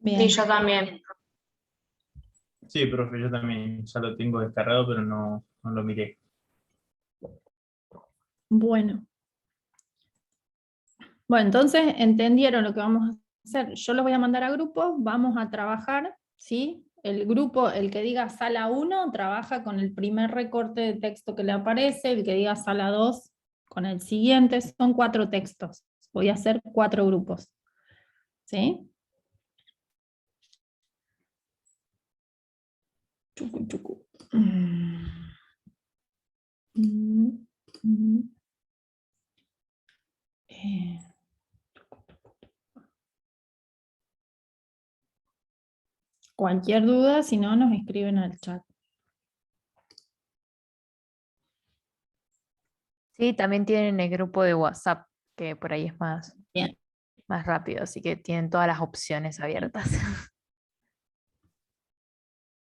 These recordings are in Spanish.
Sí, Bien, yo también. Sí, profe, yo también ya lo tengo descargado, pero no lo miré. bueno. Bueno, entonces entendieron lo que vamos a hacer. Yo los voy a mandar a grupos, vamos a trabajar, ¿sí? El grupo, el que diga sala 1, trabaja con el primer recorte de texto que le aparece, el que diga sala 2, con el siguiente. Son 4 textos. Voy a hacer 4 grupos, ¿sí? Chucu, chucu. Eh, Cualquier duda, si no, nos escriben al chat. Sí, también tienen el grupo de WhatsApp, que por ahí es Bien. más rápido, así que tienen todas las opciones abiertas.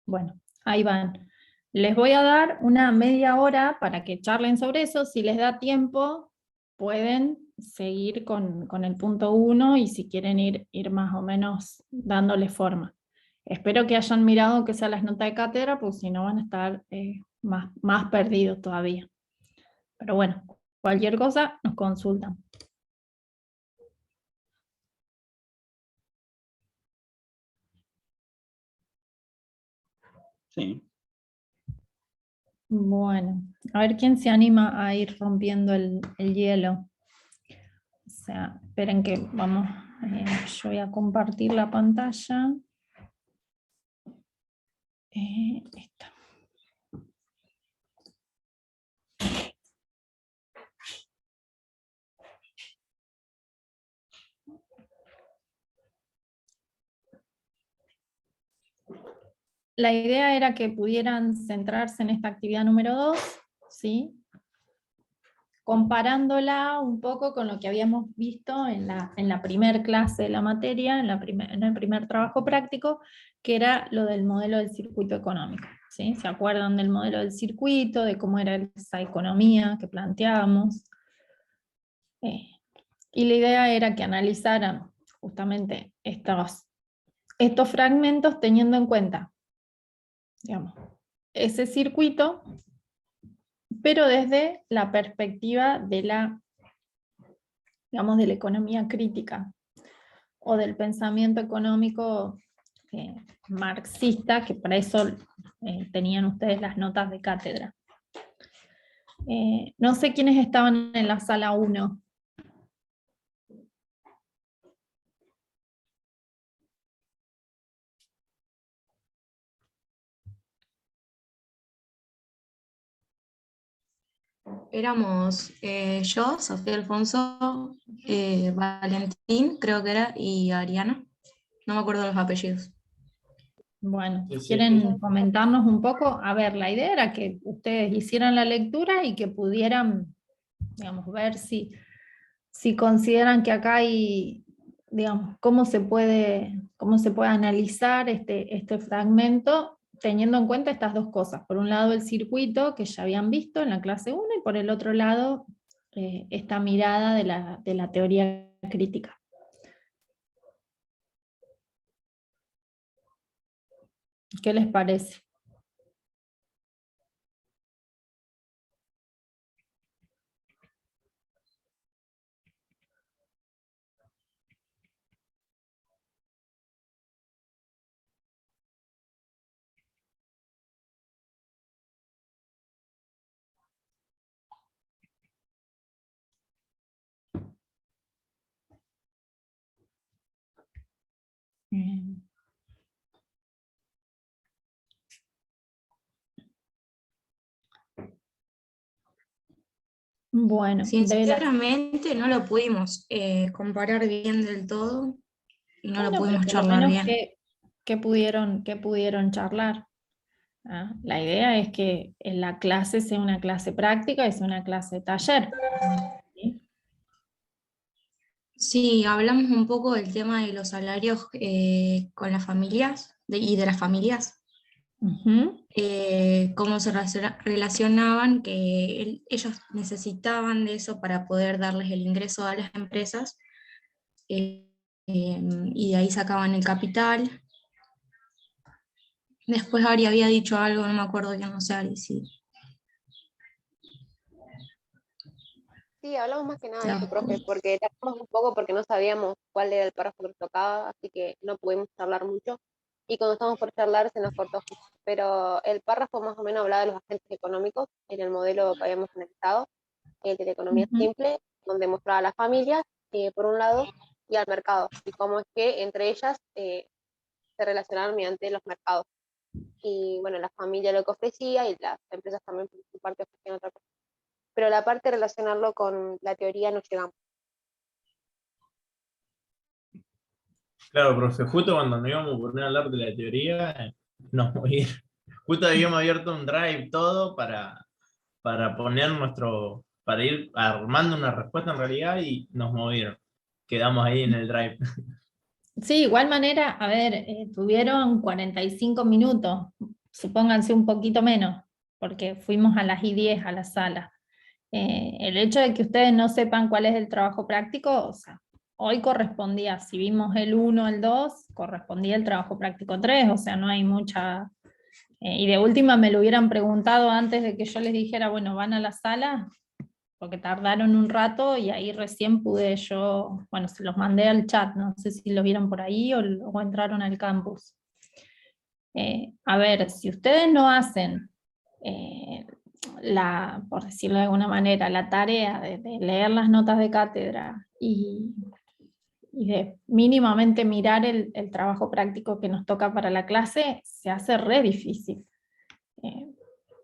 Bueno, ahí van. Les voy a dar una media hora para que charlen sobre eso. Si les da tiempo, pueden seguir con el punto 1 y si quieren ir más o menos dándole forma. Espero que hayan mirado que sea las notas de cátedra, porque si no van a estar más perdidos todavía. Pero bueno, cualquier cosa nos consultan. Sí. Bueno, a ver quién se anima a ir rompiendo el hielo. O sea, esperen que vamos, yo voy a compartir la pantalla. Esta. La idea era que pudieran centrarse en esta actividad número 2, ¿sí? Comparándola un poco con lo que habíamos visto en la primer clase de la materia, en el primer trabajo práctico, que era lo del modelo del circuito económico, ¿sí? ¿Se acuerdan del modelo del circuito, de cómo era esa economía que planteábamos? Y la idea era que analizaran justamente estos fragmentos teniendo en cuenta, digamos, ese circuito, pero desde la perspectiva de digamos, de la economía crítica o del pensamiento económico marxista, que para eso tenían ustedes las notas de cátedra. No sé quiénes estaban en la sala 1. Éramos yo, Sofía Alfonso, Valentín, creo que era, y Ariana. No me acuerdo los apellidos. Bueno, Sí, sí. ¿quieren comentarnos un poco? A ver, la idea era que ustedes hicieran la lectura y que pudieran, digamos, ver si consideran que acá hay, digamos, cómo se puede analizar este fragmento teniendo en cuenta estas dos cosas. Por un lado el circuito que ya habían visto en la clase 1 y por el otro lado esta mirada de la teoría crítica. ¿Qué les parece? Bueno, Sinceramente no lo pudimos comparar bien del todo y no lo bueno, pero pudimos por lo charlar menos bien. que pudieron charlar. ¿Ah? La idea es que en la clase sea una clase práctica y sea una clase taller. ¿Sí? Sí, hablamos un poco del tema de los salarios con las familias y de las familias. Ujú. Cómo se relacionaban, que ellos necesitaban de eso para poder darles el ingreso a las empresas, y de ahí sacaban el capital. Después Ari había dicho algo, no me acuerdo quién, no sé, Ari, sí. Sí, hablamos más que nada de Ya. eso, profe, porque tardamos un poco porque no sabíamos cuál era el párrafo que nos tocaba, así que no pudimos charlar mucho. Y cuando estábamos por charlar se nos cortó justo. Pero el párrafo más o menos hablaba de los agentes económicos en el modelo que habíamos analizado, el de la economía Ujú. simple, donde mostraba a las familias, por un lado, y al mercado, y cómo es que entre ellas se relacionaban mediante los mercados. Y bueno, la familia lo que ofrecía y las empresas también por su parte ofrecían otra cosa. Pero la parte de relacionarlo con la teoría no llegamos. Claro, profe, justo cuando nos íbamos a poner a hablar de la teoría, nos movieron. Justo habíamos abierto un drive todo para poner para ir armando una respuesta en realidad y nos movieron. Quedamos ahí en el drive. Sí, igual manera, a ver, tuvieron 45 minutos, supónganse un poquito menos, porque fuimos a las I10 a la sala. El hecho de que ustedes no sepan cuál es el trabajo práctico, o sea, hoy correspondía, si vimos el 1, el 2, correspondía el trabajo práctico 3, o sea, no hay mucha... y de última me lo hubieran preguntado antes de que yo les dijera, bueno, van a la sala, porque tardaron un rato y ahí recién pude yo, bueno, se los mandé al chat, no sé si lo vieron por ahí o entraron al campus. A ver, si ustedes no hacen por decirlo de alguna manera, la tarea de leer las notas de cátedra y de mínimamente mirar el trabajo práctico que nos toca para la clase, se hace re difícil.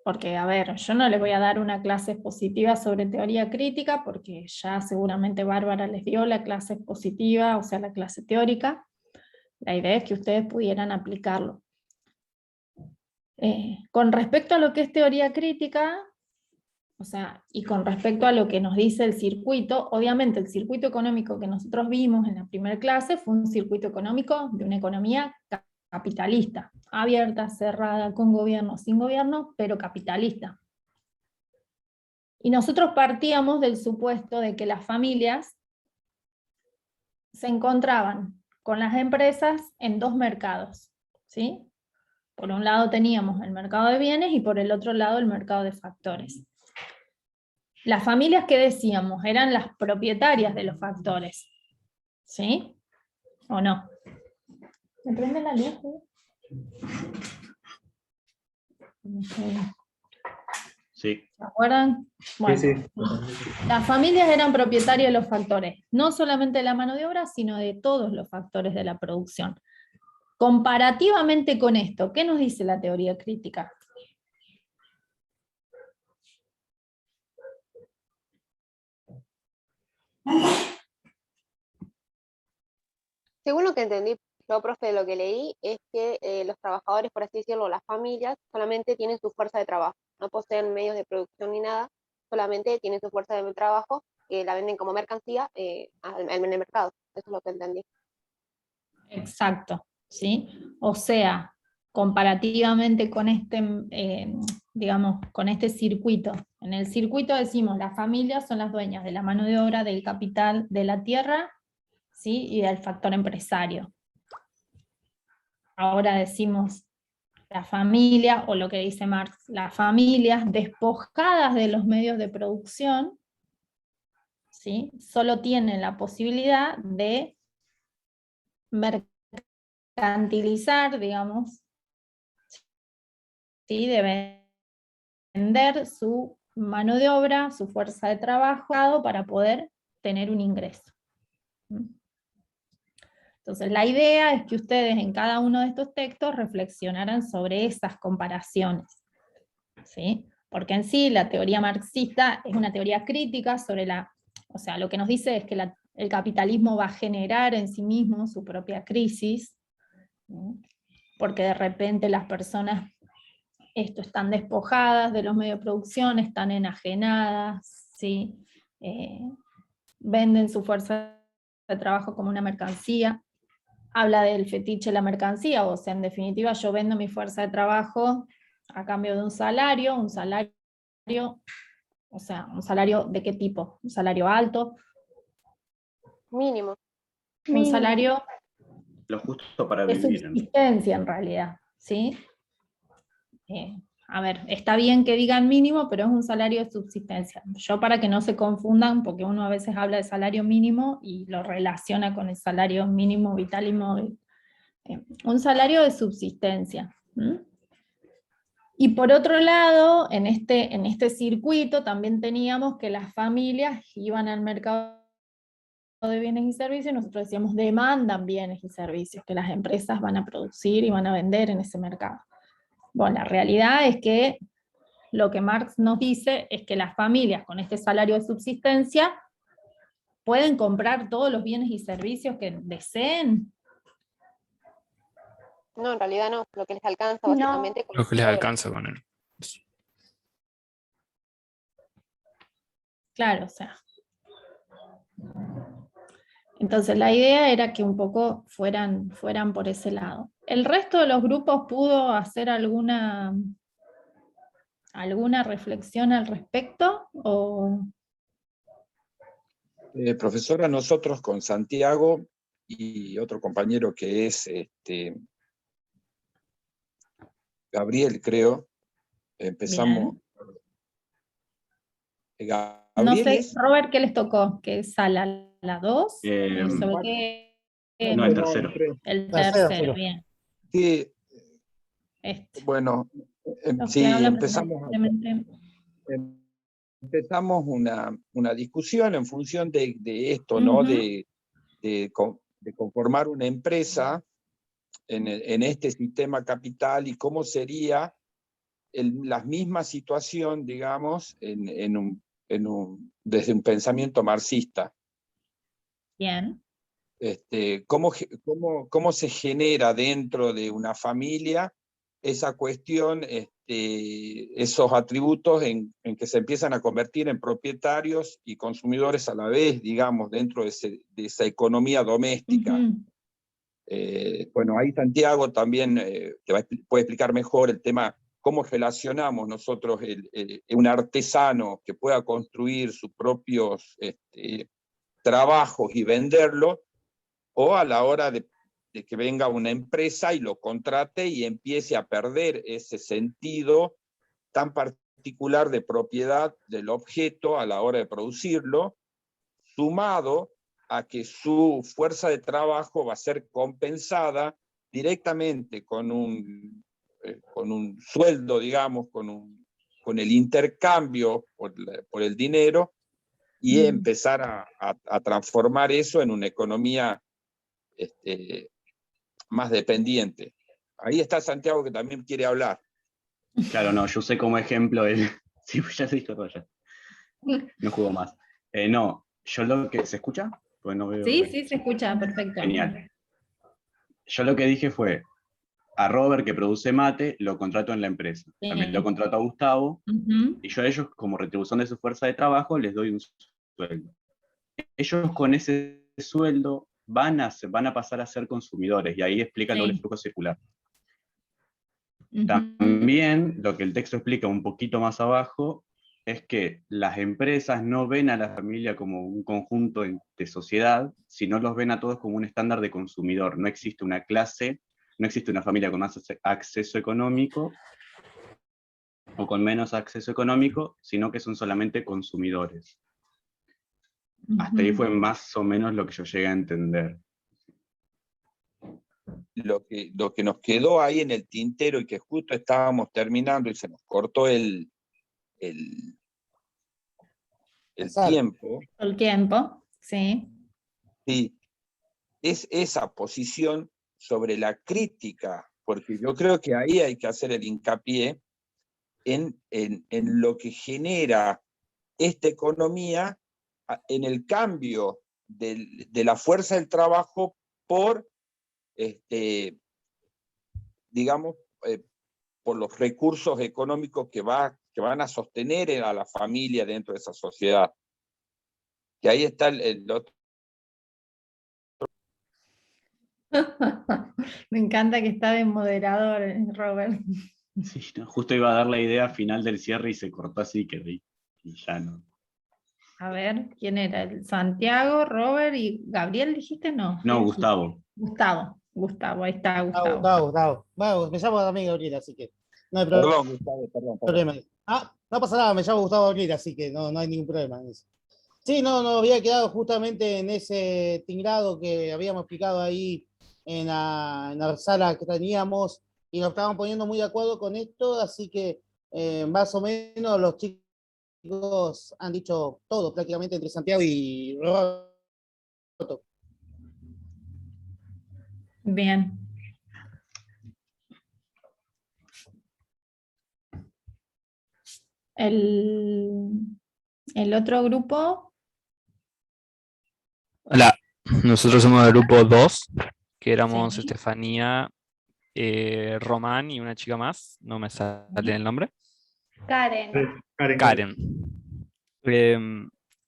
Porque, a ver, yo no les voy a dar una clase expositiva sobre teoría crítica, porque ya seguramente Bárbara les dio la clase expositiva, o sea, la clase teórica. La idea es que ustedes pudieran aplicarlo. Con respecto a lo que es teoría crítica, o sea, y con respecto a lo que nos dice el circuito, obviamente el circuito económico que nosotros vimos en la primera clase fue un circuito económico de una economía capitalista, abierta, cerrada, con gobierno, sin gobierno, pero capitalista. Y nosotros partíamos del supuesto de que las familias se encontraban con las empresas en dos mercados, ¿sí? Por un lado teníamos el mercado de bienes y por el otro lado el mercado de factores. Las familias que decíamos eran las propietarias de los factores, ¿sí? ¿O no? ¿Me prende la luz? Sí. ¿Se acuerdan? Bueno, Sí. las familias eran propietarias de los factores, no solamente de la mano de obra, sino de todos los factores de la producción. Comparativamente con esto, ¿qué nos dice la teoría crítica? Según lo que entendí yo, profe, de lo que leí, es que los trabajadores, por así decirlo, las familias, solamente tienen su fuerza de trabajo, no poseen medios de producción ni nada, solamente tienen su fuerza de trabajo, que la venden como mercancía en el mercado. Eso es lo que entendí. Exacto, ¿sí? O sea, comparativamente con digamos, con este circuito. En el circuito decimos, las familias son las dueñas de la mano de obra, del capital, de la tierra, ¿sí? Y del factor empresario. Ahora decimos, la familia, o lo que dice Marx, las familias despojadas de los medios de producción, ¿sí? Solo tienen la posibilidad de mercantilizar, digamos, ¿sí? De vender su mano de obra, su fuerza de trabajo para poder tener un ingreso. Entonces la idea es que ustedes en cada uno de estos textos reflexionaran sobre esas comparaciones, ¿sí? Porque en sí la teoría marxista es una teoría crítica sobre o sea, lo que nos dice es que el capitalismo va a generar en sí mismo su propia crisis, ¿sí? Porque de repente las personas están despojadas de los medios de producción, están enajenadas, ¿sí? Venden su fuerza de trabajo como una mercancía. Habla del fetiche de la mercancía, o sea, en definitiva yo vendo mi fuerza de trabajo a cambio de un salario, o sea, ¿un salario de qué tipo? ¿Un salario alto? Mínimo. un salario Lo justo para de vivir. subsistencia en realidad, ¿sí? A ver, está bien que digan mínimo, pero es un salario de subsistencia. Yo, para que no se confundan, porque uno a veces habla de salario mínimo y lo relaciona con el salario mínimo vital y móvil. Un salario de subsistencia. ¿Mm? Y por otro lado, en este circuito también teníamos que las familias iban al mercado de bienes y servicios, nosotros decíamos demandan bienes y servicios que las empresas van a producir y van a vender en ese mercado. Bueno, la realidad es que lo que Marx nos dice es que las familias con este salario de subsistencia pueden comprar todos los bienes y servicios que deseen. No, en realidad no, lo que les alcanza No. básicamente con Lo que les cobran. alcanza con él. Claro, o sea. Entonces la idea era que un poco fueran por ese lado. ¿El resto de los grupos pudo hacer alguna reflexión al respecto? ¿O? Profesora, nosotros con Santiago y otro compañero que es Gabriel, creo, empezamos. Gabriel No sé, es- Robert, ¿qué les tocó? ¿Qué sala? ¿La 2? ¿Sobre qué? No, el tercero. El Tercero. tercero, bien. Sí, Este. bueno, Los que sí, hablan empezamos una discusión en función de esto, ¿no? Ujú. De conformar una empresa en este sistema capital y cómo sería la misma situación, digamos, desde un pensamiento marxista. Bien. ¿Cómo se genera dentro de una familia esa cuestión, esos atributos en que se empiezan a convertir en propietarios y consumidores a la vez, digamos, dentro de esa economía doméstica? Ujú. Bueno, ahí Santiago también puede explicar mejor el tema, cómo relacionamos nosotros un artesano que pueda construir sus propios trabajos y venderlo, o a la hora de que venga una empresa y lo contrate y empiece a perder ese sentido tan particular de propiedad del objeto a la hora de producirlo, sumado a que su fuerza de trabajo va a ser compensada directamente con un sueldo, digamos, con el intercambio por el dinero, y empezar a transformar eso en una economía más dependiente. Ahí está Santiago, que también quiere hablar. Claro, no, yo usé como ejemplo el... Sí, ya se dijo todo ya. No juego más. No, yo lo que... ¿Se escucha? Pues no veo... Sí, se escucha, perfecto. Genial. Yo lo que dije fue, a Robert, que produce mate, lo contrato en la empresa. Sí. También lo contrato a Gustavo, Ujú. y yo a ellos, como retribución de su fuerza de trabajo, les doy un sueldo. Ellos con ese sueldo van a pasar a ser consumidores, y ahí explica el doble Sí. flujo circular. Ujú. También, lo que el texto explica un poquito más abajo, es que las empresas no ven a la familia como un conjunto de sociedad, sino los ven a todos como un estándar de consumidor. No existe una clase, no existe una familia con más acceso económico o con menos acceso económico, sino que son solamente consumidores. Hasta ahí fue más o menos lo que yo llegué a entender. Lo que nos quedó ahí en el tintero y que justo estábamos terminando y se nos cortó el tiempo, El tiempo, sí. sí, es esa posición sobre la crítica, porque yo creo que ahí hay que hacer el hincapié en lo que genera esta economía, en el cambio de la fuerza del trabajo por, digamos, por los recursos económicos que van a sostener a la familia dentro de esa sociedad. Que ahí está el otro. Me encanta que está de moderador, Robert. Sí, no, justo iba a dar la idea final del cierre y se cortó así, que y ya no. A ver, ¿quién era? Santiago, Robert y Gabriel, ¿dijiste? No. No, Gustavo. Gustavo, ahí está Gustavo, Gustavo. Gustavo. Bueno, me llamo también Gabriel, así que no hay Perdón, Gustavo, perdón. problema. Ah, no pasa nada, me llamo Gustavo Gabriel, así que no hay ningún problema en eso. Sí, no, había quedado justamente en ese tinglado que habíamos explicado ahí en la sala que teníamos y nos estaban poniendo muy de acuerdo con esto, así que más o menos los chicos han dicho todo prácticamente entre Santiago y Roberto. Bien. El otro grupo, Hola, nosotros somos del grupo 2, que éramos Sí. Estefanía, Román y una chica más, no me sale el nombre, Karen. Karen,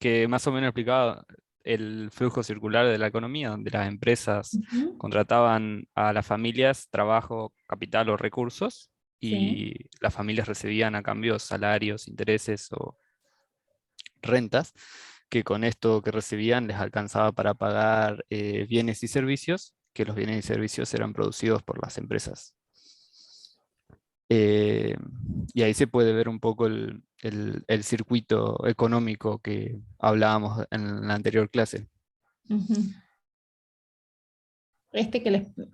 que más o menos explicaba el flujo circular de la economía, donde las empresas Ujú. contrataban a las familias trabajo, capital o recursos, y Sí. las familias recibían a cambio salarios, intereses o rentas, que con esto que recibían les alcanzaba para pagar bienes y servicios, que los bienes y servicios eran producidos por las empresas. Y ahí se puede ver un poco el circuito económico que hablábamos en la anterior clase. Ujú.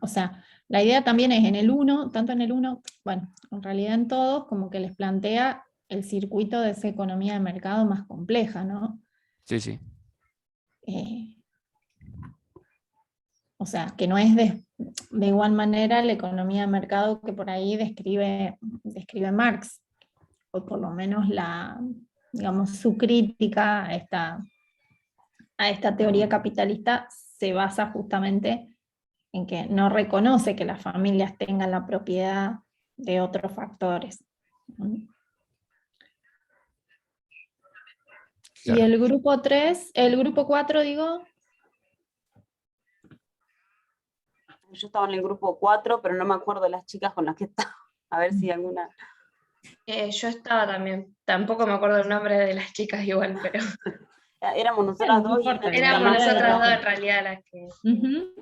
O sea, la idea también es en el 1, tanto en el 1, bueno, en realidad en todos, como que les plantea el circuito de esa economía de mercado más compleja, ¿no? Sí, sí. O sea, que no es de igual manera la economía de mercado que por ahí describe Marx, o por lo menos digamos, su crítica a esta teoría capitalista se basa justamente en que no reconoce que las familias tengan la propiedad de otros factores. Claro. Y el grupo 4, digo. Yo estaba en el grupo 4, pero no me acuerdo de las chicas con las que estaba. A ver si alguna... Yo estaba también, tampoco me acuerdo el nombre de las chicas igual, pero Éramos nosotras No dos y importa, una chica éramos más. nosotras dos en realidad las que... Ujú.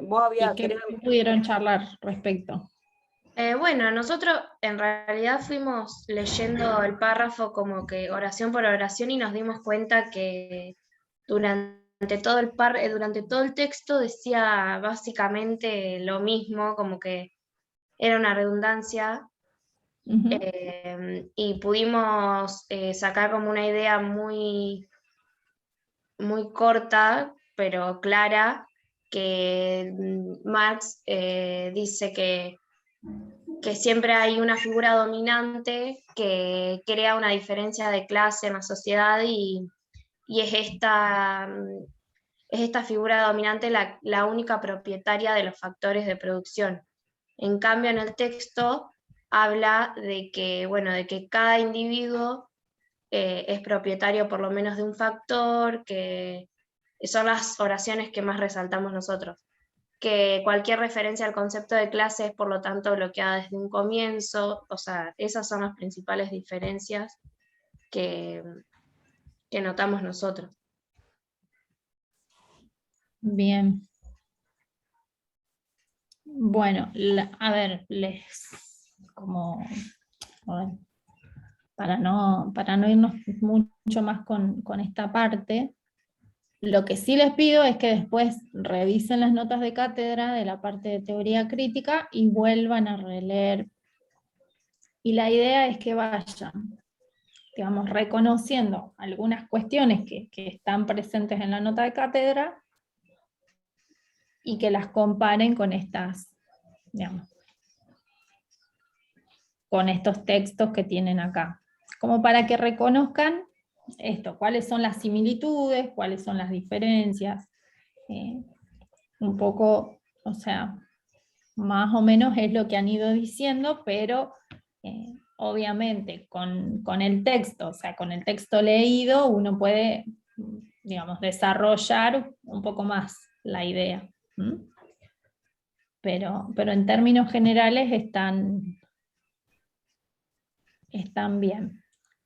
Vos ¿Y habías... qué pudieron charlar respecto? Bueno, nosotros en realidad fuimos leyendo el párrafo como que oración por oración y nos dimos cuenta que durante todo el texto decía básicamente lo mismo, como que era una redundancia, Ujú. y pudimos sacar como una idea muy, muy corta, pero clara, que Marx dice que siempre hay una figura dominante que crea una diferencia de clase en la sociedad y es esta figura dominante la única propietaria de los factores de producción. En cambio, en el texto habla de que, bueno, de que cada individuo es propietario por lo menos de un factor, que son las oraciones que más resaltamos nosotros. Que cualquier referencia al concepto de clase es por lo tanto bloqueada desde un comienzo, o sea, esas son las principales diferencias que notamos nosotros. Bien. Bueno, a ver, a ver, para no irnos mucho más con esta parte, lo que sí les pido es que después revisen las notas de cátedra de la parte de teoría crítica y vuelvan a releer. Y la idea es que vayan, digamos, reconociendo algunas cuestiones que están presentes en la nota de cátedra y que las comparen con digamos, con estos textos que tienen acá, como para que reconozcan esto, cuáles son las similitudes, cuáles son las diferencias, un poco, o sea, más o menos es lo que han ido diciendo, pero obviamente con el texto, o sea, con el texto leído, uno puede, digamos, desarrollar un poco más la idea. Pero en términos generales están bien.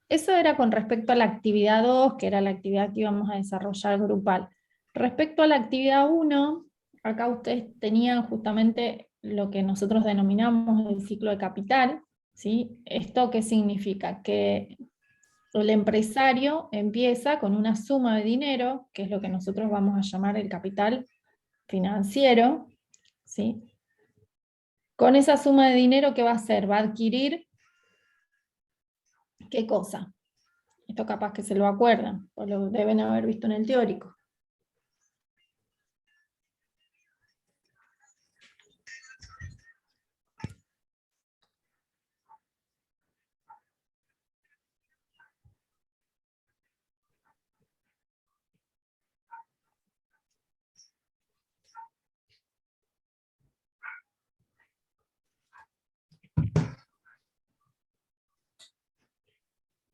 Eso era con respecto a la actividad 2, que era la actividad que íbamos a desarrollar grupal. Respecto a la actividad 1, acá ustedes tenían justamente lo que nosotros denominamos el ciclo de capital, ¿sí? ¿Esto qué significa? Que el empresario empieza con una suma de dinero, que es lo que nosotros vamos a llamar el capital financiero, ¿sí? Con esa suma de dinero, ¿qué va a hacer? Va a adquirir, ¿qué cosa? Esto capaz que se lo acuerdan, o lo deben haber visto en el teórico.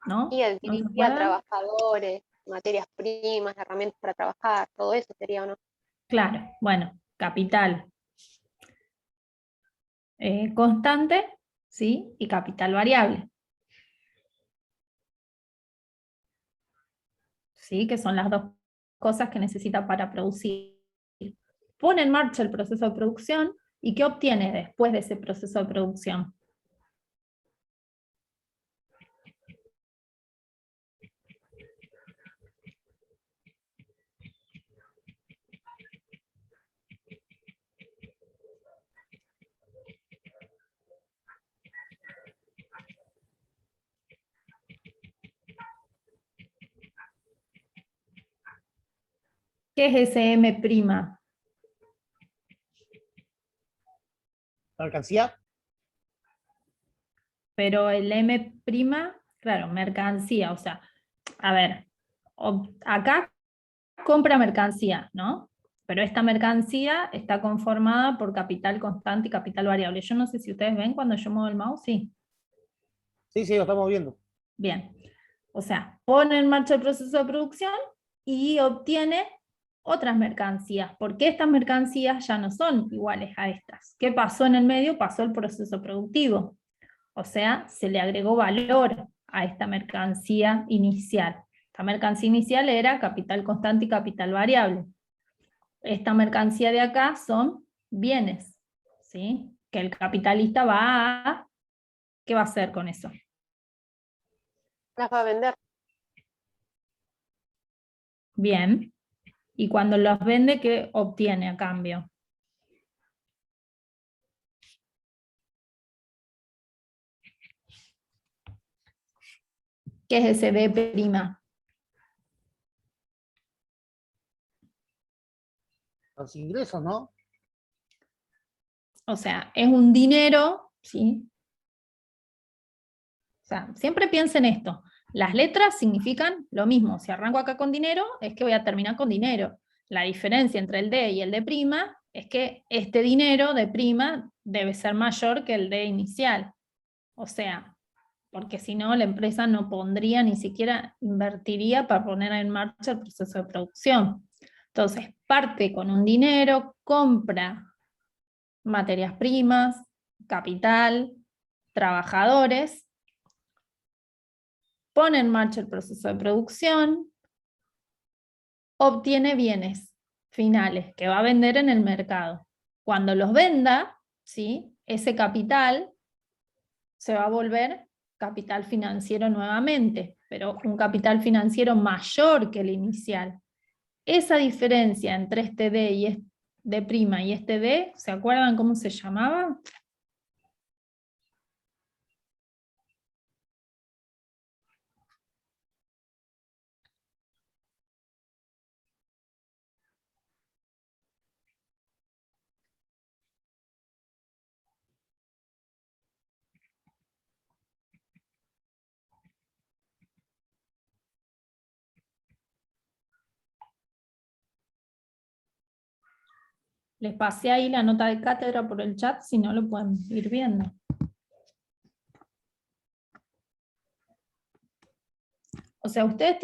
¿No? Y ¿No se adquiriría acuerdan? trabajadores, materias primas, herramientas para trabajar, todo eso sería, ¿o no? Claro, bueno, capital constante, ¿sí? Y capital variable. ¿Sí? Que son las dos cosas que necesita para producir. Pone en marcha el proceso de producción, ¿y qué obtiene después de ese proceso de producción? ¿Qué es ese M'? ¿Mercancía? Pero el M', claro, mercancía, o sea, a ver, acá compra mercancía, ¿no? Pero esta mercancía está conformada por capital constante y capital variable. Yo no sé si ustedes ven cuando yo muevo el mouse, sí. Sí, sí, lo estamos viendo. Bien. O sea, pone en marcha el proceso de producción y obtiene otras mercancías, porque estas mercancías ya no son iguales a estas. ¿Qué pasó en el medio? Pasó el proceso productivo. O sea, se le agregó valor a esta mercancía inicial. Esta mercancía inicial era capital constante y capital variable. Esta mercancía de acá son bienes, ¿sí? Que el capitalista ¿qué va a hacer con eso? Las va a vender. Bien. Y cuando los vende, ¿qué obtiene a cambio? ¿Qué es ese B'? Los ingresos, ¿no? O sea, es un dinero, ¿sí? O sea, siempre piensen esto. Las letras significan lo mismo. Si arranco acá con dinero, es que voy a terminar con dinero. La diferencia entre el D y el D' es que este dinero de prima debe ser mayor que el D inicial. O sea, porque si no, la empresa no pondría, ni siquiera invertiría para poner en marcha el proceso de producción. Entonces, parte con un dinero, compra materias primas, capital, trabajadores, pone en marcha el proceso de producción, obtiene bienes finales que va a vender en el mercado. Cuando los venda, ¿sí? Ese capital se va a volver capital financiero nuevamente, pero un capital financiero mayor que el inicial. Esa diferencia entre este D y este D' y este D, ¿se acuerdan cómo se llamaba? Les pasé ahí la nota de cátedra por el chat, si no lo pueden ir viendo. O sea, ustedes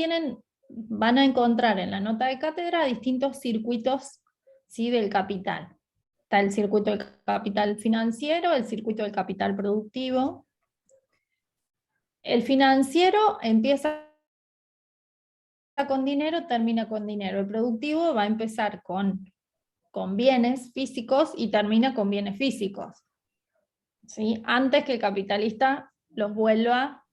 van a encontrar en la nota de cátedra distintos circuitos, ¿sí? Del capital. Está el circuito del capital financiero, el circuito del capital productivo. El financiero empieza con dinero, termina con dinero. El productivo va a empezar con bienes físicos y termina con bienes físicos, ¿sí? Antes que el capitalista los vuelva,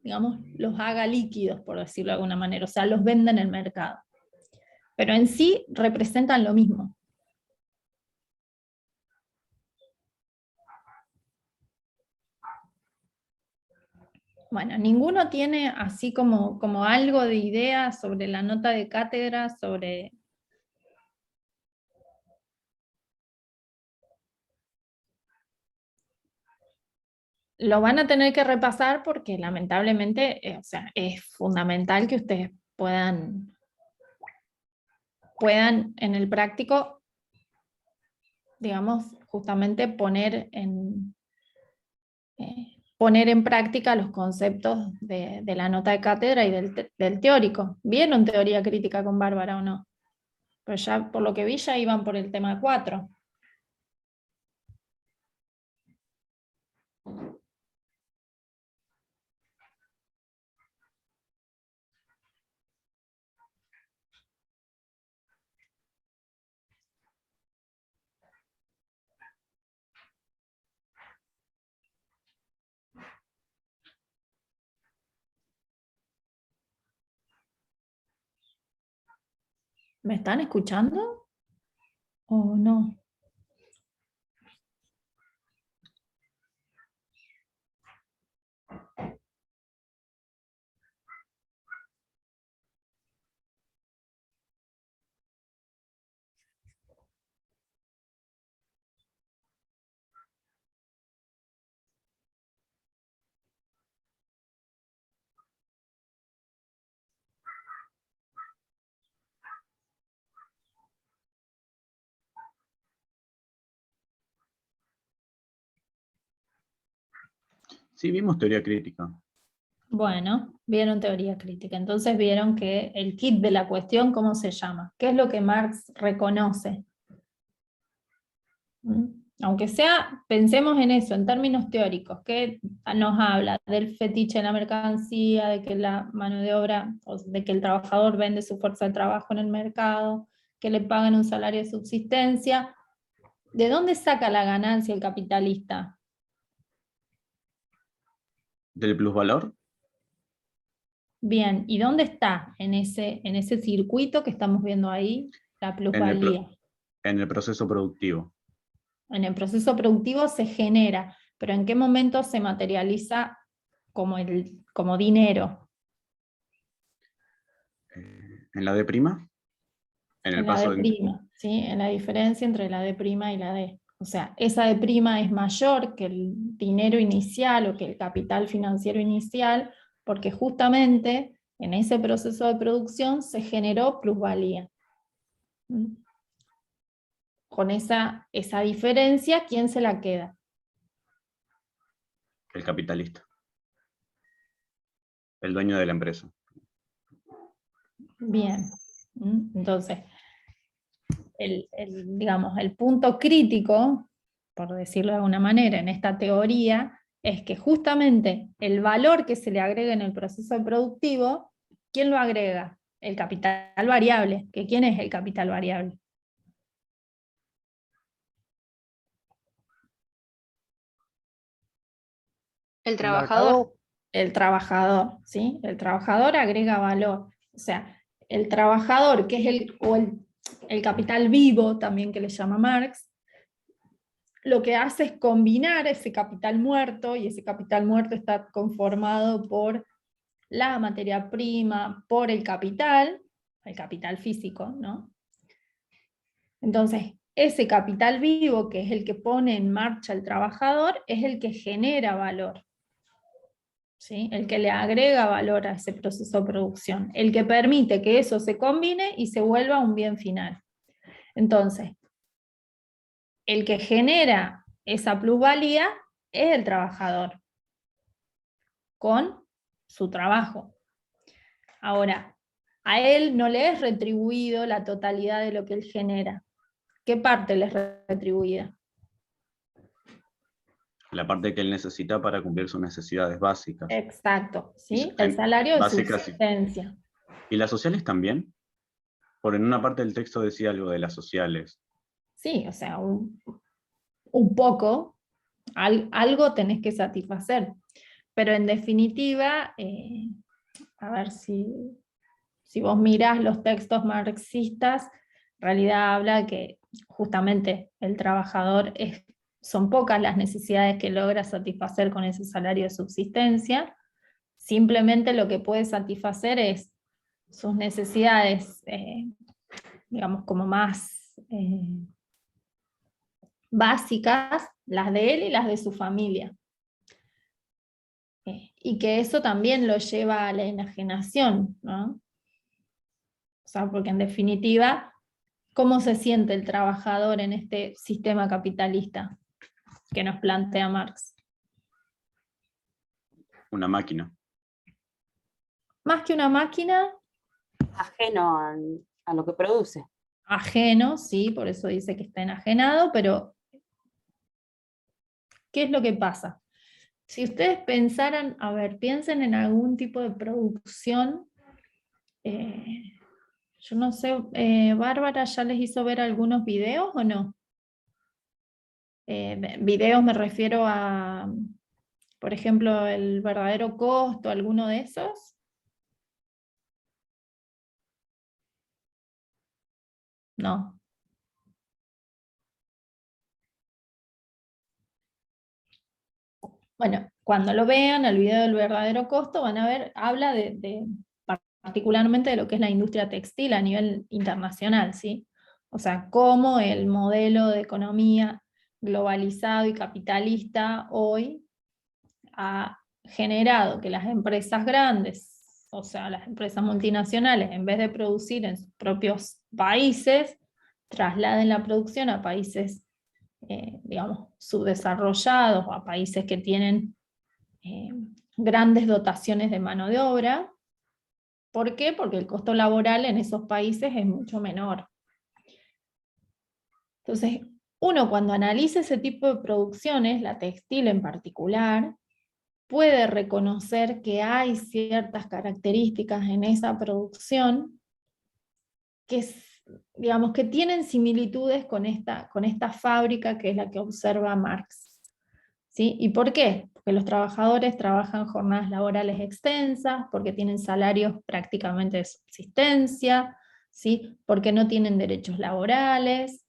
digamos, los haga líquidos, por decirlo de alguna manera, o sea, los venda en el mercado. Pero en sí representan lo mismo. Bueno, ninguno tiene así como algo de idea sobre la nota de cátedra, sobre... Lo van a tener que repasar porque lamentablemente, o sea, es fundamental que ustedes puedan en el práctico, digamos, justamente poner en práctica los conceptos de la nota de cátedra y del teórico. ¿Vieron teoría crítica con Bárbara o no? Pero ya por lo que vi ya iban por el tema 4. ¿Me están escuchando? ¿O no? Sí, vimos teoría crítica. Bueno, vieron teoría crítica. Entonces vieron que el kit de la cuestión, ¿cómo se llama? ¿Qué es lo que Marx reconoce? Aunque sea, pensemos en eso, en términos teóricos, que nos habla del fetiche en la mercancía, de que la mano de obra, o de que el trabajador vende su fuerza de trabajo en el mercado, que le pagan un salario de subsistencia. ¿De dónde saca la ganancia el capitalista? ¿Del plusvalor? Bien, ¿y dónde está en ese circuito que estamos viendo ahí la plusvalía? En el proceso productivo. En el proceso productivo se genera, pero ¿en qué momento se materializa como dinero? ¿En la D'? En el En la paso D', ¿sí? En la diferencia entre la D' y la D. O sea, esa D' es mayor que el dinero inicial o que el capital financiero inicial, porque justamente en ese proceso de producción se generó plusvalía. Con esa diferencia, ¿quién se la queda? el capitalista. El dueño de la empresa. Bien. Entonces, digamos, el punto crítico, por decirlo de alguna manera, en esta teoría, es que justamente el valor que se le agrega en el proceso productivo, ¿quién lo agrega? El capital variable. ¿Que quién es el capital variable? El trabajador. El trabajador, ¿sí? El trabajador agrega valor. O sea, el trabajador, que es el capital vivo, también que le llama Marx, lo que hace es combinar ese capital muerto, y ese capital muerto está conformado por la materia prima, por el capital físico, ¿no? Entonces, ese capital vivo, que es el que pone en marcha el trabajador, es el que genera valor, ¿sí? El que le agrega valor a ese proceso de producción, el que permite que eso se combine y se vuelva un bien final. Entonces, el que genera esa plusvalía es el trabajador, con su trabajo. Ahora, a él no le es retribuido la totalidad de lo que él genera. ¿Qué parte le es retribuida? La parte que él necesita para cumplir sus necesidades básicas. Exacto, ¿sí? Y El salario de básicas, sí. subsistencia. ¿Y las sociales también? Porque en una parte del texto decía algo de las sociales. Sí, o sea, un poco, algo tenés que satisfacer. Pero en definitiva, a ver si vos mirás los textos marxistas, en realidad habla que justamente el trabajador son pocas las necesidades que logra satisfacer con ese salario de subsistencia, simplemente lo que puede satisfacer es sus necesidades, digamos, como más básicas, las de él y las de su familia. Y que eso también lo lleva a la enajenación, ¿no? O sea, porque en definitiva, ¿cómo se siente el trabajador en este sistema capitalista que nos plantea Marx? Una máquina. Más que una máquina, Ajeno a lo que produce. ajeno, sí, por eso dice que está enajenado, pero ¿qué es lo que pasa? Si ustedes pensaran, a ver, piensen en algún tipo de producción, yo no sé, Bárbara ya les hizo ver algunos videos o no? Videos me refiero a, por ejemplo, el verdadero costo, alguno de esos. No. Bueno, cuando lo vean, el video del verdadero costo, van a ver, habla particularmente de lo que es la industria textil a nivel internacional, ¿sí? O sea, cómo el modelo de economía globalizado y capitalista hoy ha generado que las empresas grandes, o sea, las empresas multinacionales, en vez de producir en sus propios países, trasladen la producción a países, digamos, subdesarrollados, o a países que tienen grandes dotaciones de mano de obra. ¿Por qué? Porque el costo laboral en esos países es mucho menor. Entonces, uno cuando analiza ese tipo de producciones, la textil en particular, puede reconocer que hay ciertas características en esa producción que, digamos, que tienen similitudes con esta fábrica que es la que observa Marx. ¿Sí? ¿Y por qué? Porque los trabajadores trabajan jornadas laborales extensas, porque tienen salarios prácticamente de subsistencia, ¿sí? Porque no tienen derechos laborales.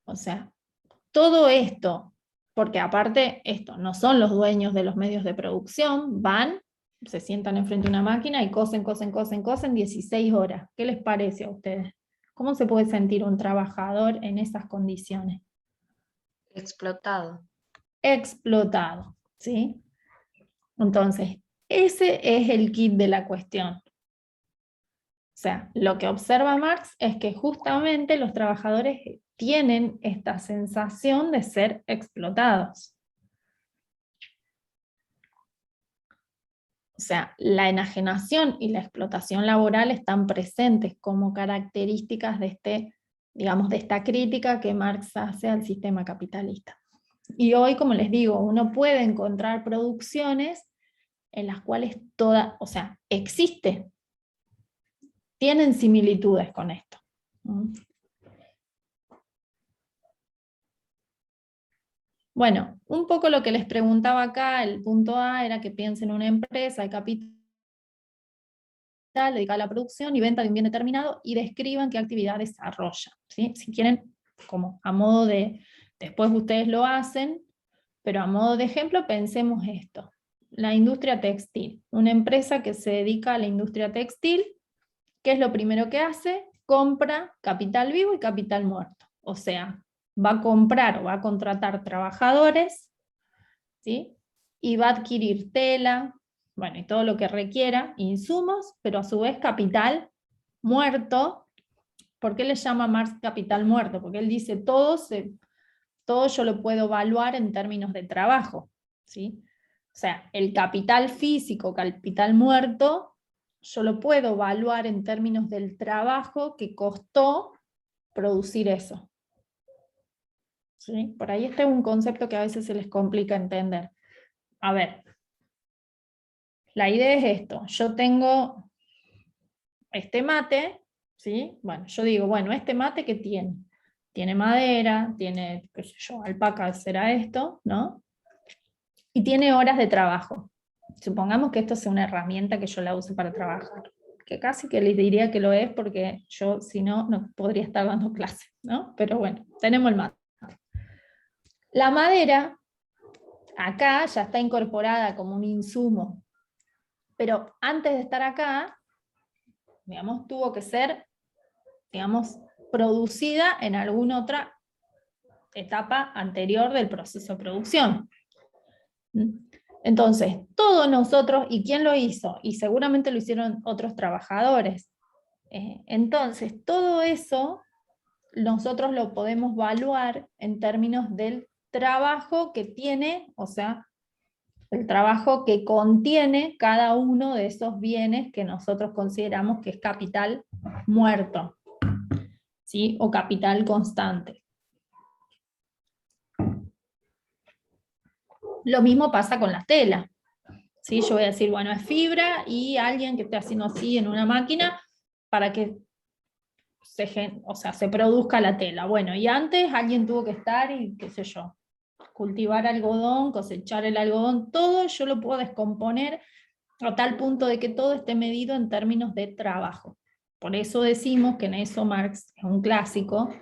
O sea, todo esto, porque aparte esto, no son los dueños de los medios de producción, van, se sientan enfrente de una máquina y cosen 16 horas. ¿Qué les parece a ustedes? ¿Cómo se puede sentir un trabajador en esas condiciones? Explotado. Explotado, ¿sí? Entonces, ese es el kit de la cuestión. O sea, lo que observa Marx es que justamente los trabajadores tienen esta sensación de ser explotados. O sea, la enajenación y la explotación laboral están presentes como características de digamos, de esta crítica que Marx hace al sistema capitalista. Y hoy, como les digo, uno puede encontrar producciones en las cuales o sea, existe, tienen similitudes con esto. Bueno, un poco lo que les preguntaba acá, el punto A, era que piensen en una empresa de capital dedicada a la producción y venta de un bien determinado y describan qué actividad desarrolla, ¿sí? Si quieren, como a modo de, después ustedes lo hacen, pero a modo de ejemplo pensemos esto. La industria textil, una empresa que se dedica a la industria textil, ¿qué es lo primero que hace? Compra capital vivo y capital muerto. O sea, va a comprar o va a contratar trabajadores, ¿sí? Y va a adquirir tela, bueno, y todo lo que requiera, insumos, pero a su vez capital muerto. ¿Por qué le llama Marx capital muerto? Porque él dice todo yo lo puedo evaluar en términos de trabajo, ¿sí? O sea, el capital físico, capital muerto, yo lo puedo evaluar en términos del trabajo que costó producir eso. ¿sí? Por ahí este es un concepto que a veces se les complica entender. A ver, la idea es esto, yo tengo este mate, ¿sí? Bueno, yo digo, bueno, este mate ¿qué tiene? Tiene madera, tiene, qué sé yo, alpaca será esto, ¿no? Y tiene horas de trabajo. Supongamos que esto sea una herramienta que yo la use para trabajar, que casi que les diría que lo es porque yo, si no, no podría estar dando clase, ¿no? Pero bueno, tenemos el mate. La madera, acá ya está incorporada como un insumo, pero antes de estar acá, digamos, tuvo que ser, digamos, producida en alguna otra etapa anterior del proceso de producción. Entonces, todos nosotros, ¿y quién lo hizo? Y seguramente lo hicieron otros trabajadores. Entonces, todo eso nosotros lo podemos evaluar en términos del trabajo que tiene, o sea, el trabajo que contiene cada uno de esos bienes que nosotros consideramos que es capital muerto, ¿sí? O capital constante. Lo mismo pasa con la tela. ¿Sí? Yo voy a decir, bueno, es fibra y alguien que esté haciendo así en una máquina para que se produzca la tela. Bueno, y antes alguien tuvo que estar y qué sé yo, cultivar algodón, cosechar el algodón, todo yo lo puedo descomponer a tal punto de que todo esté medido en términos de trabajo. Por eso decimos que en eso Marx es un clásico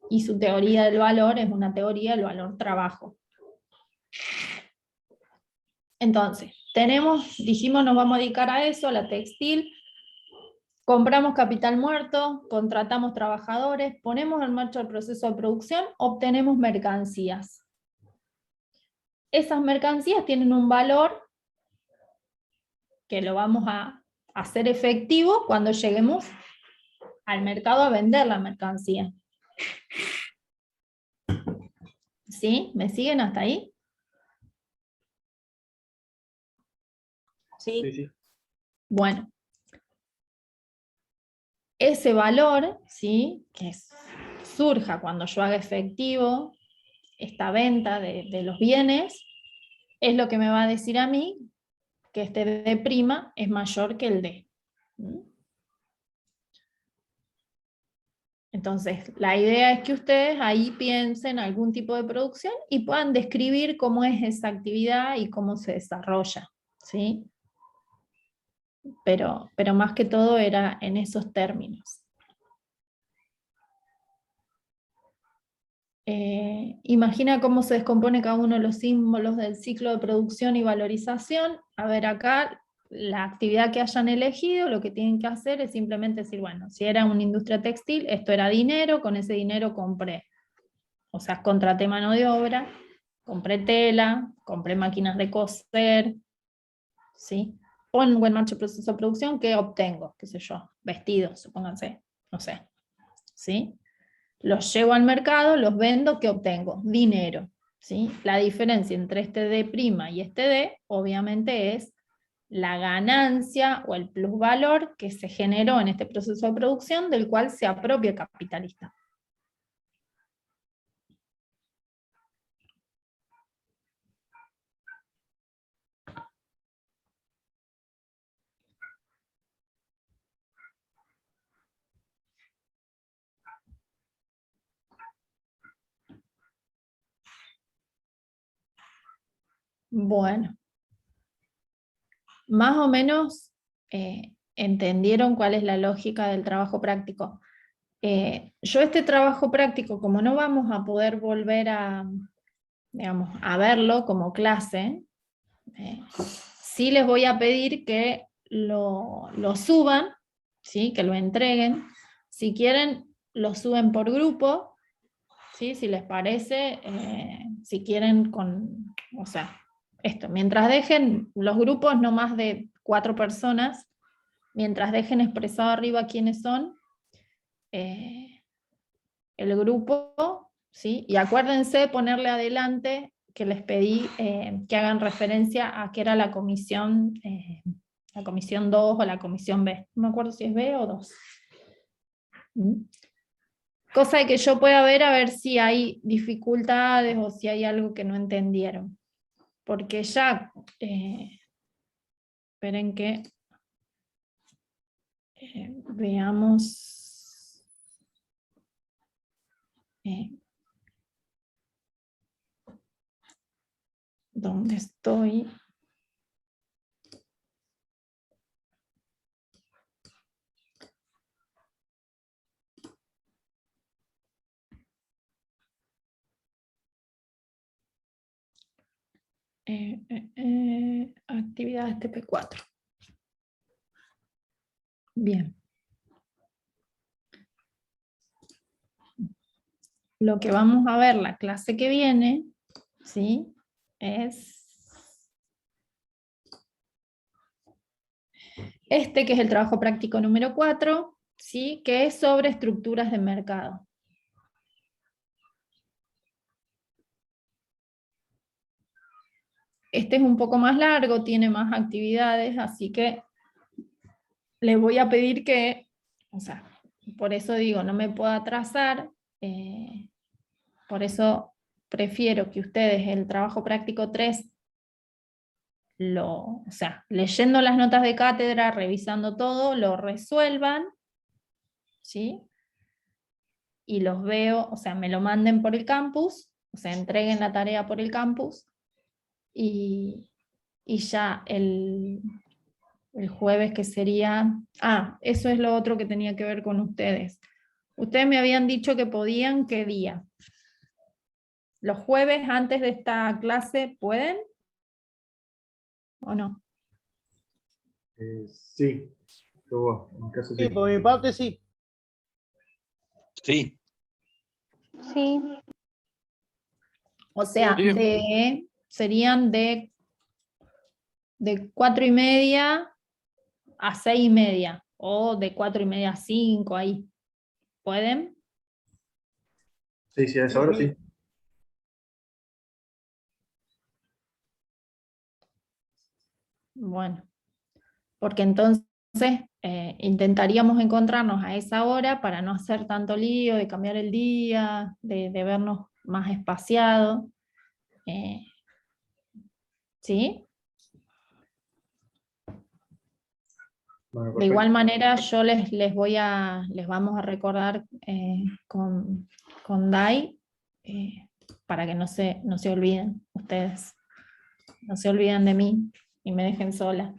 y su teoría del valor es una teoría del valor trabajo. Entonces, dijimos nos vamos a dedicar a eso, a la textil, compramos capital muerto, contratamos trabajadores, ponemos en marcha el proceso de producción, obtenemos mercancías. Esas mercancías tienen un valor que lo vamos a hacer efectivo cuando lleguemos al mercado a vender la mercancía. ¿Sí? ¿Me siguen hasta ahí? Sí. Sí, sí. Bueno. Ese valor, ¿sí? Que surja cuando yo haga efectivo esta venta de los bienes, es lo que me va a decir a mí que este D' es mayor que el D. Entonces, la idea es que ustedes ahí piensen algún tipo de producción y puedan describir cómo es esa actividad y cómo se desarrolla, ¿sí? Pero más que todo era en esos términos. Imagina cómo se descompone cada uno de los símbolos del ciclo de producción y valorización. A ver acá, la actividad que hayan elegido, lo que tienen que hacer es simplemente decir, bueno, si era una industria textil, esto era dinero, con ese dinero compré. O sea, contraté mano de obra, compré tela, compré máquinas de coser, ¿sí? Pongo en marcha el proceso de producción, ¿qué obtengo? ¿Qué sé yo? Vestidos, supónganse, no sé, ¿sí? Los llevo al mercado, los vendo, ¿qué obtengo? Dinero, ¿sí? La diferencia entre este D' y este D, obviamente, es la ganancia o el plusvalor que se generó en este proceso de producción del cual se apropia el capitalista. Bueno, más o menos entendieron cuál es la lógica del trabajo práctico. Yo este trabajo práctico, como no vamos a poder volver a, digamos, a verlo como clase, sí les voy a pedir que lo suban, ¿sí? Que lo entreguen. Si quieren, lo suben por grupo, ¿sí? Si les parece, si quieren o sea, esto, mientras dejen los grupos no más de 4 personas, mientras dejen expresado arriba quiénes son, el grupo, ¿sí? Y acuérdense de ponerle adelante que les pedí que hagan referencia a que era la comisión 2 o la comisión B. No me acuerdo si es B o 2. Cosa de que yo pueda ver a ver si hay dificultades o si hay algo que no entendieron. Porque ya, esperen que veamos. ¿Dónde estoy? Actividades TP4. Bien. Lo que vamos a ver la clase que viene, ¿sí? Es este, que es el trabajo práctico número 4, ¿sí? Que es sobre estructuras de mercado. Este es un poco más largo, tiene más actividades, así que les voy a pedir que, o sea, por eso digo, no me puedo atrasar, por eso prefiero que ustedes el trabajo práctico 3, o sea, leyendo las notas de cátedra, revisando todo, lo resuelvan, ¿sí? Y los veo, o sea, me lo manden por el campus, o sea, entreguen la tarea por el campus, y ya el jueves, que sería... eso es lo otro que tenía que ver con ustedes. Ustedes me habían dicho que podían, ¿qué día? ¿Los jueves antes de esta clase pueden? ¿O no? Sí, en caso Sí, por mi parte sí. Sí. Sí. O sea, Sí. serían de 4:30 a 6:30, o de 4:30 a 5, ahí. ¿Pueden? Sí, a esa hora sí. Bueno, porque entonces intentaríamos encontrarnos a esa hora para no hacer tanto lío, de cambiar el día, de vernos más espaciado. ¿Sí? Bueno, De igual manera, yo les vamos a recordar con Dai, para que no se olviden ustedes, no se olviden de mí y me dejen sola.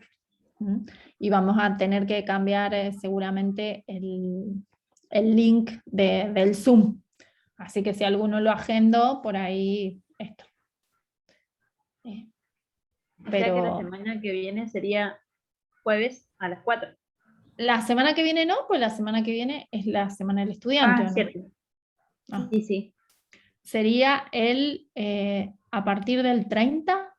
¿Mm? Y vamos a tener que cambiar seguramente el link del Zoom. Así que si alguno lo agendó, por ahí esto. O sea que la semana que viene sería jueves a las 4. La semana que viene no, pues la semana que viene es la semana del estudiante. ¿O no? Cierto. Sí, sí. Sería a partir del 30.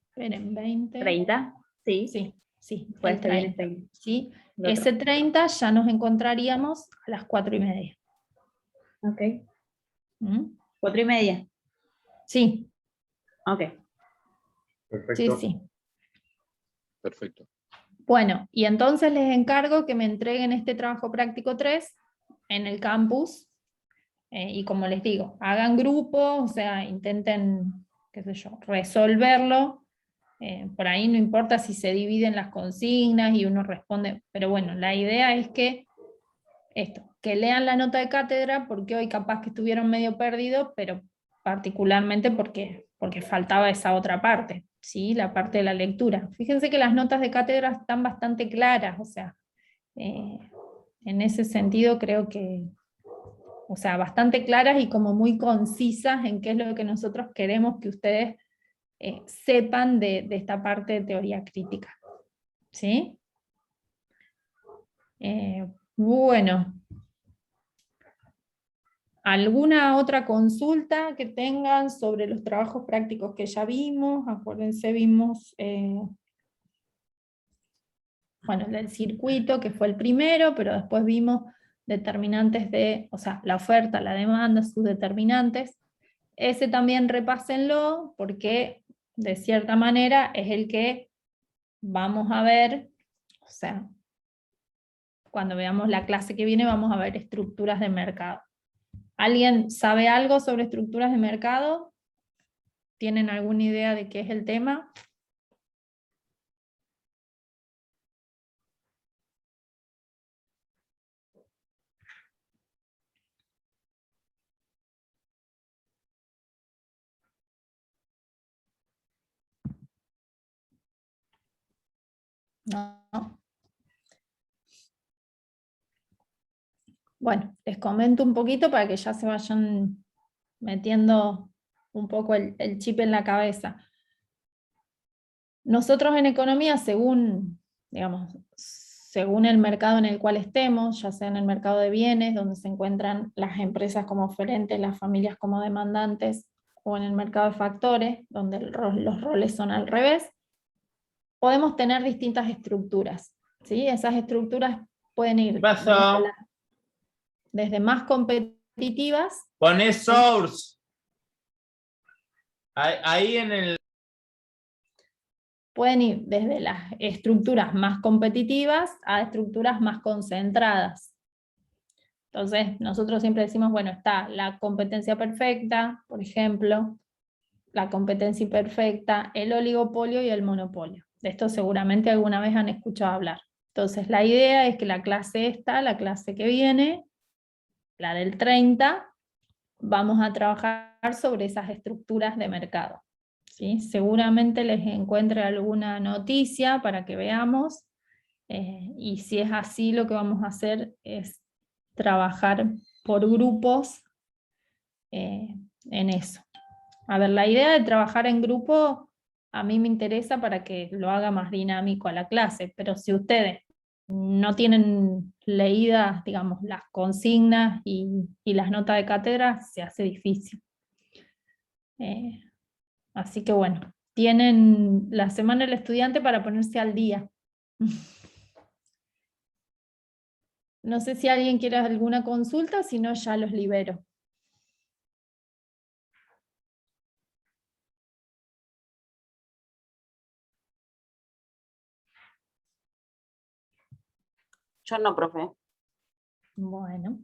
Esperen, 20. 30, sí. Sí, sí. Pues el 30. 30. ¿Sí? Ese 30 ya nos encontraríamos a las 4:30. Ok. ¿Mm? 4:30. Sí. Ok. Perfecto. Sí, sí. Perfecto. Bueno, y entonces les encargo que me entreguen este trabajo práctico 3 en el campus, y como les digo, hagan grupos, o sea, intenten, qué sé yo, resolverlo. Por ahí no importa si se dividen las consignas y uno responde, pero bueno, la idea es que que lean la nota de cátedra, porque hoy capaz que estuvieron medio perdidos, pero particularmente porque faltaba esa otra parte, ¿sí? La parte de la lectura. Fíjense que las notas de cátedra están bastante claras, o sea, en ese sentido creo que, o sea, bastante claras y como muy concisas en qué es lo que nosotros queremos que ustedes sepan de esta parte de teoría crítica. ¿Sí? Bueno. ¿Alguna otra consulta que tengan sobre los trabajos prácticos que ya vimos? Acuérdense, vimos bueno, el del circuito, que fue el primero, pero después vimos determinantes o sea, la oferta, la demanda, sus determinantes. Ese también repásenlo, porque de cierta manera es el que vamos a ver, o sea, cuando veamos la clase que viene vamos a ver estructuras de mercado. ¿Alguien sabe algo sobre estructuras de mercado? ¿Tienen alguna idea de qué es el tema? No. Bueno, les comento un poquito para que ya se vayan metiendo un poco el chip en la cabeza. Nosotros en economía, según el mercado en el cual estemos, ya sea en el mercado de bienes, donde se encuentran las empresas como oferentes, las familias como demandantes, o en el mercado de factores, donde los roles son al revés, podemos tener distintas estructuras, ¿sí? Esas estructuras pueden ir desde más competitivas. Poné source. Ahí en el... Pueden ir desde las estructuras más competitivas a estructuras más concentradas. Entonces, nosotros siempre decimos, bueno, está la competencia perfecta, por ejemplo, la competencia imperfecta, el oligopolio y el monopolio. De esto seguramente alguna vez han escuchado hablar. Entonces, la idea es que la clase esta, la clase que viene, la del 30, vamos a trabajar sobre esas estructuras de mercado. ¿Sí? Seguramente les encuentre alguna noticia para que veamos, y si es así, lo que vamos a hacer es trabajar por grupos en eso. A ver, la idea de trabajar en grupo a mí me interesa para que lo haga más dinámico a la clase, pero si ustedes no tienen leídas, digamos, las consignas y las notas de cátedra, se hace difícil. Así que bueno, tienen la semana del estudiante para ponerse al día. No sé si alguien quiere alguna consulta, si no ya los libero. Yo no, profe. Bueno.